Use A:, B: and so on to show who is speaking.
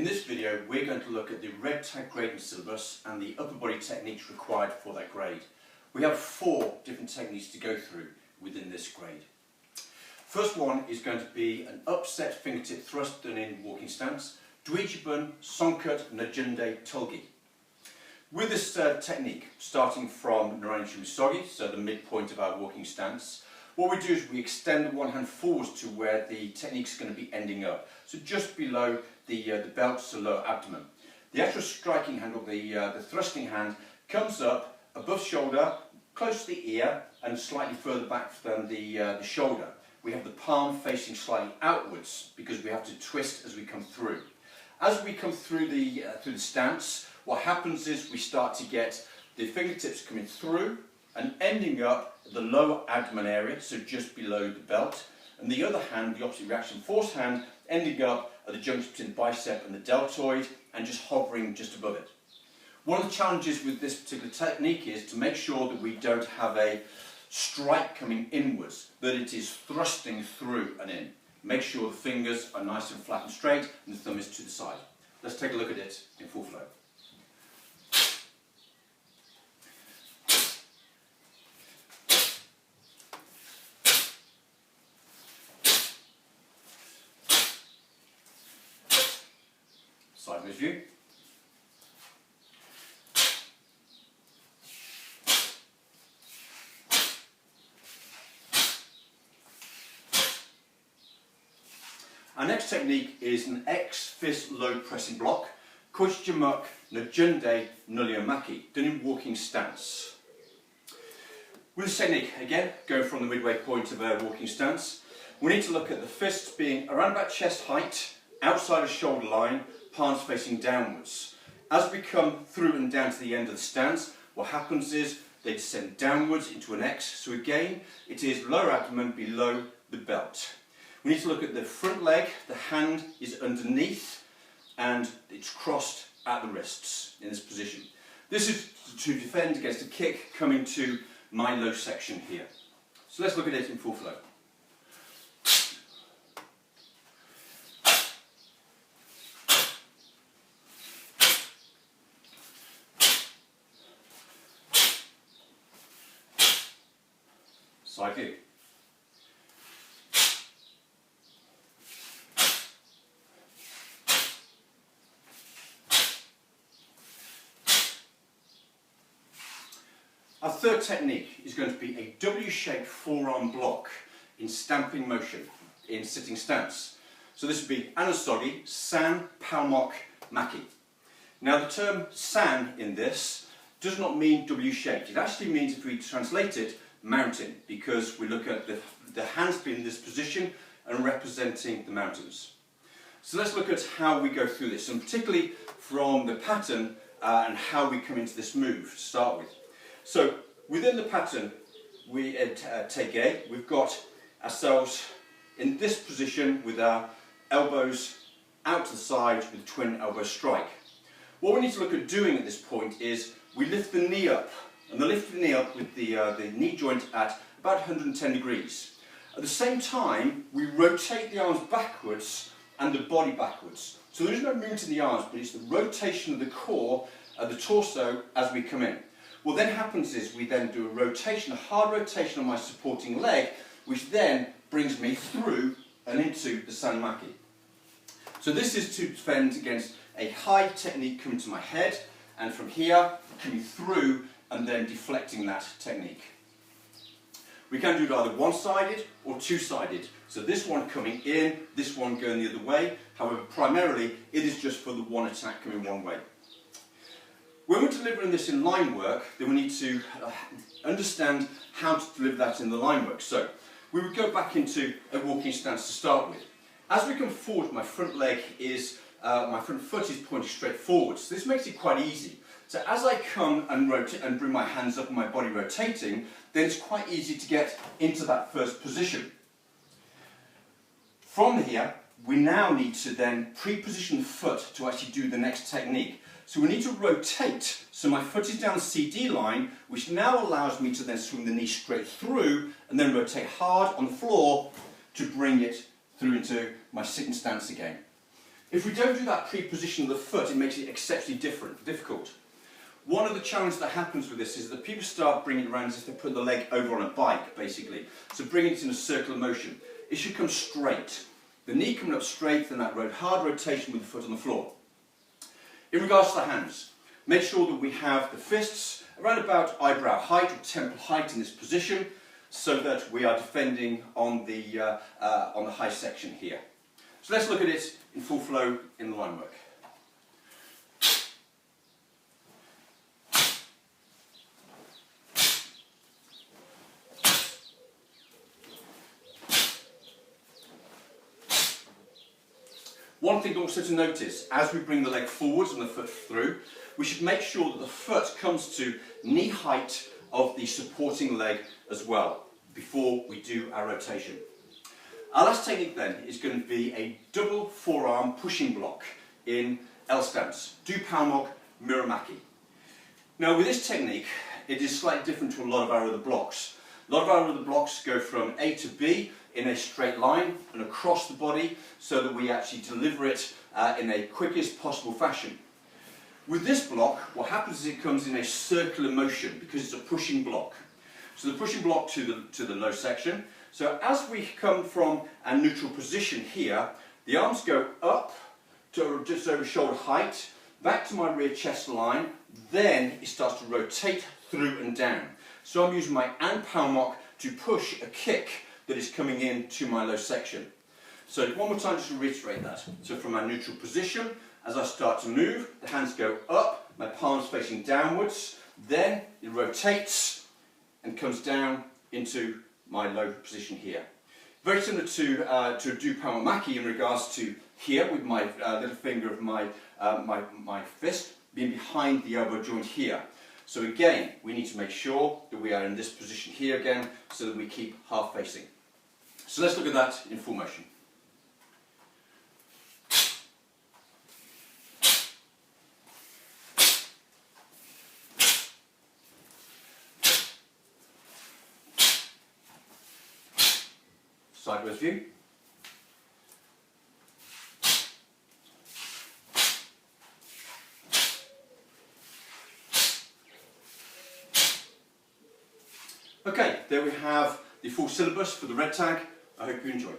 A: In this video we're going to look at the red tag grading syllabus and the upper body techniques required for that grade. We have 4 different techniques to go through within this grade. First one is going to be an upset fingertip thrust done in walking stance, Dweejibun, Songkut, Najunde, Tulgi. With this technique, starting from Naranchi Musogi, so the midpoint of our walking stance, what we do is we extend the one hand forwards to where the technique is going to be ending up, so just below the belt, so lower abdomen. The actual striking hand, or the thrusting hand, comes up above shoulder, close to the ear, and slightly further back than the shoulder. We have the palm facing slightly outwards because we have to twist as we come through. As we come through the stance, what happens is we start to get the fingertips coming through and ending up at the lower abdomen area, so just below the belt, and the other hand, the opposite reaction force hand, ending up at the junction between the bicep and the deltoid and just hovering just above it. One of the challenges with this particular technique is to make sure that we don't have a strike coming inwards, that it is thrusting through and in. Make sure the fingers are nice and flat and straight and the thumb is to the side. Let's take a look at it in full flow. Sideways view. Our next technique is an X-fist low pressing block, Kuchjamuk Najunde Nulyamaki, done in walking stance. With this technique, again, going from the midway point of our walking stance, we need to look at the fists being around about chest height, outside of shoulder line, palms facing downwards. As we come through and down to the end of the stance, what happens is they descend downwards into an X, so again, it is lower abdomen below the belt. We need to look at the front leg, the hand is underneath and it's crossed at the wrists in this position. This is to defend against a kick coming to my low section here. So let's look at it in full flow. Side view. Our third technique is going to be a W-shaped forearm block in stamping motion, in sitting stance. So this would be Anasogi, San, Palmok, Maki. Now the term San in this does not mean W-shaped. It actually means, if we translate it, mountain, because we look at the hands being in this position and representing the mountains. So let's look at how we go through this, and particularly from the pattern and how we come into this move to start with. So within the pattern, we take A, we've got ourselves in this position with our elbows out to the side with a twin elbow strike. What we need to look at doing at this point is we lift the knee up, and the lift the knee up with the knee joint at about 110 degrees. At the same time, we rotate the arms backwards and the body backwards. So there is no movement in the arms, but it's the rotation of the core, the torso, as we come in. What then happens is we then do a rotation, a hard rotation on my supporting leg, which then brings me through and into the Sanmaki. So this is to defend against a high technique coming to my head, and from here, coming through and then deflecting that technique. We can do it either one-sided or two-sided. So this one coming in, this one going the other way. However, primarily, it is just for the one attack coming one way. When we're delivering this in line work, then we need to understand how to deliver that in the line work. So we would go back into a walking stance to start with. As we come forward, my front foot is pointing straight forward. So this makes it quite easy. So as I come and rotate and bring my hands up and my body rotating, then it's quite easy to get into that first position. From here, we now need to then pre-position the foot to actually do the next technique. So we need to rotate, so my foot is down the CD line, which now allows me to then swing the knee straight through and then rotate hard on the floor to bring it through into my sitting stance again. If we don't do that pre-position of the foot, it makes it exceptionally difficult. One of the challenges that happens with this is that people start bringing it around as if they're putting the leg over on a bike, basically. So bringing it in a circular motion. It should come straight. The knee coming up straight, then that hard rotation with the foot on the floor. In regards to the hands, make sure that we have the fists around about eyebrow height or temple height in this position, so that we are defending on the high section here. So let's look at it in full flow in the line work. One thing also to notice, as we bring the leg forwards and the foot through, we should make sure that the foot comes to knee height of the supporting leg as well, before we do our rotation. Our last technique then is going to be a double forearm pushing block in L stance, Do Palmok Muramaki. Now with this technique, it is slightly different to a lot of our other blocks. A lot of our other blocks go from A to B in a straight line and across the body so that we actually deliver it in a quickest possible fashion. With this block, what happens is it comes in a circular motion because it's a pushing block. So the pushing block to the low section. So as we come from a neutral position here, the arms go up to just over shoulder height, back to my rear chest line, then it starts to rotate through and down. So I'm using my An Palmok to push a kick that is coming in to my low section. So one more time just to reiterate that. So from my neutral position, as I start to move, the hands go up, my palms facing downwards, then it rotates and comes down into my low position here. Very similar to Do Palmok Maki in regards to here with my little finger of my fist being behind the elbow joint here. So again, we need to make sure that we are in this position here again so that we keep half facing. So let's look at that in full motion. Sideways view. Okay, there we have the full syllabus for the red tag. I hope you enjoy.